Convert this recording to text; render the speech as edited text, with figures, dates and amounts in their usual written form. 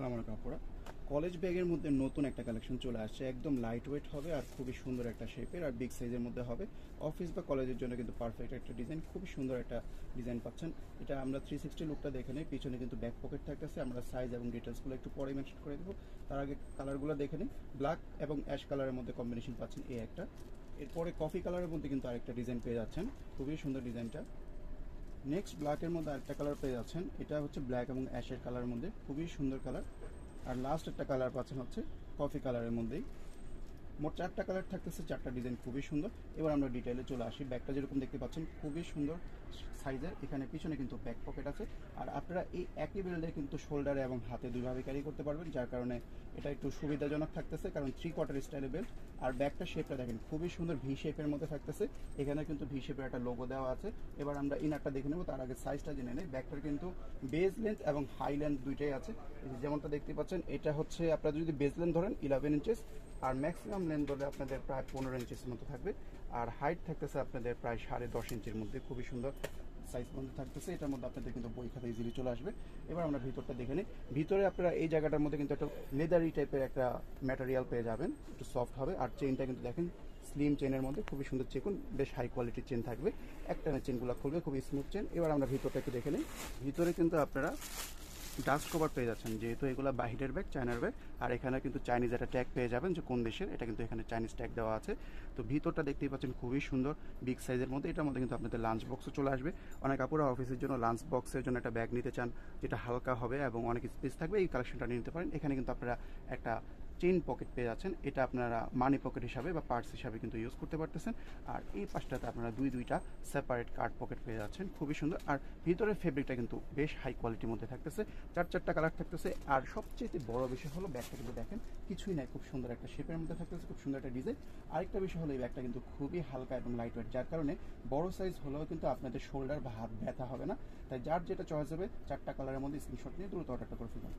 আসসালামু আলাইকুম আপুরা। কলেজ ব্যাগের মধ্যে নতুন একটা কালেকশন চলে আসছে, একদম লাইট ওয়েট হবে আর খুবই সুন্দর একটা শেপের আর বিগ সাইজের মধ্যে হবে। অফিস বা কলেজের জন্য কিন্তু পারফেক্ট একটা ডিজাইন, খুবই সুন্দর একটা ডিজাইন পাচ্ছেন। এটা আমরা 360 লুকটা দেখে নিই। পিছনে কিন্তু ব্যাক পকেট থাকতেছে, আমরা সাইজ এবং ডিটেলসগুলো একটু পরে মেনশন করে দেবো। তার আগে কালারগুলো দেখে নিই। ব্ল্যাক এবং অ্যাশ কালারের মধ্যে কম্বিনেশন পাচ্ছেন এই একটা। এরপরে কফি কালারের মধ্যে কিন্তু আরেকটা ডিজাইন পেয়ে যাচ্ছেন, খুবই সুন্দর ডিজাইনটা। নেক্সট ব্ল্যাকের মধ্যে আরেকটা কালার পেয়ে যাচ্ছেন, এটা হচ্ছে ব্ল্যাক এবং অ্যাশের কালারের মধ্যে, খুবই সুন্দর কালার। আর লাস্ট একটা কালার পাচ্ছেন হচ্ছে কফি কালারের মধ্যেই। মোট 4টা কালার থাকতেছে, 4টা ডিজাইন খুবই সুন্দর। এবার আমরা ডিটেইলে চলে আসি। ব্যাগটা যেরকম দেখতে পাচ্ছেন খুবই সুন্দর সাইজের, এখানে পিছনে কিন্তু ব্যাক পকেট আছে। আর আপনারা এই একই বেল্টে কিন্তু শোল্ডারে এবং হাতে দুইভাবে ক্যারি করতে পারবেন, যার কারণে এটা একটু সুবিধাজনক থাকতেছে, কারণ 3/4 স্টাইলের বেল্ট। আর ব্যাগটা শেপটা দেখেন খুবই সুন্দর ভি শেপের মধ্যে থাকতেছে, এখানে কিন্তু ভি শেপের একটা লোগো দেওয়া আছে। এবার আমরা ইনারটা দেখে নেব, তার আগে সাইজটা জেনে নেই। ব্যাগটার কিন্তু বেজ লেন্থ এবং হাই লেন্থ দুইটাই আছে। যেমনটা দেখতে পাচ্ছেন, এটা হচ্ছে আপনারা যদি বেজ লেন্থ ধরেন 11 ইঞ্চেস, আর ম্যাক্সিমাম লেন্থ ধরে আপনাদের প্রায় 15 ইঞ্চের মতো থাকবে। আর হাইট থাকতেছে আপনাদের প্রায় 10.5 ইঞ্চির মধ্যে, খুবই সুন্দর সাইজ মধ্যে থাকতেছে। এটার মধ্যে আপনাদের কিন্তু বই খাতা ইজিলি চলে আসবে। এবার আমরা ভিতরটা দেখে নিই। ভিতরে আপনারা এই জায়গাটার মধ্যে কিন্তু একটা লেদারি টাইপের একটা ম্যাটেরিয়াল পেয়ে যাবেন, একটু সফট হবে। আর চেইনটা কিন্তু দেখেন স্লিম চেনের মধ্যে, খুবই সুন্দর চেকুন, বেশ হাই কোয়ালিটির চেন থাকবে। একটানা চেনগুলো খুলবে, খুবই স্মুথ চেন। এবার আমরা ভিতরটা একটু দেখে নিই। ভিতরে কিন্তু আপনারা ডাস্ট কভার পেয়ে যাচ্ছেন, যেহেতু এগুলো বাহিরের ব্যাগ, চায়নার ব্যাগ। আর এখানে কিন্তু চাইনিজ একটা ট্যাগ পেয়ে যাবেন, যে কোন দেশের, এটা কিন্তু এখানে চাইনিজ ট্যাগ দেওয়া আছে। তো ভিতরটা দেখতেই পাচ্ছেন খুবই সুন্দর বিগ সাইজের মধ্যে। এটার মধ্যে কিন্তু আপনাদের লাঞ্চ বক্সও চলে আসবে। অনেক আপুরা অফিসের জন্য লাঞ্চ বক্সের জন্য একটা ব্যাগ নিতে চান, যেটা হালকা হবে এবং অনেক স্পেস থাকবে, এই কালেকশনটা নিতে পারেন। এখানে কিন্তু আপনারা একটা চেইন পকেট পেয়ে যাচ্ছেন, এটা আপনারা মানি পকেট হিসাবে বা পার্স হিসাবে কিন্তু ইউজ করতে পারতেছেন। আর এই পাশটাতে আপনারা দুইটা সেপারেট কার্ড পকেট পেয়ে যাচ্ছেন, খুবই সুন্দর। আর ভিতরের ফেব্রিকটা কিন্তু বেশ হাই কোয়ালিটির মধ্যে থাকতেছে, 4টা কালার থাকতেছে। আর সবচেয়ে বড় বিষয় হলো ব্যাগটা কিন্তু দেখেন কিছুই নাই, খুব সুন্দর একটা শেপের মধ্যে থাকতেছে, খুব সুন্দর একটা ডিজাইন। আরেকটা বিষয় হলো এই ব্যাগটা কিন্তু খুবই হালকা এবং লাইট ওয়েট, যার কারণে বড় সাইজ হলেও কিন্তু আপনাদের শোল্ডার বা হাত ব্যথা হবে না। তাই যার যেটা চয়েস হবে 4টা কালারের মধ্যে স্ক্রিনশট নিয়ে দ্রুত অর্ডারটা করে ফেলুন।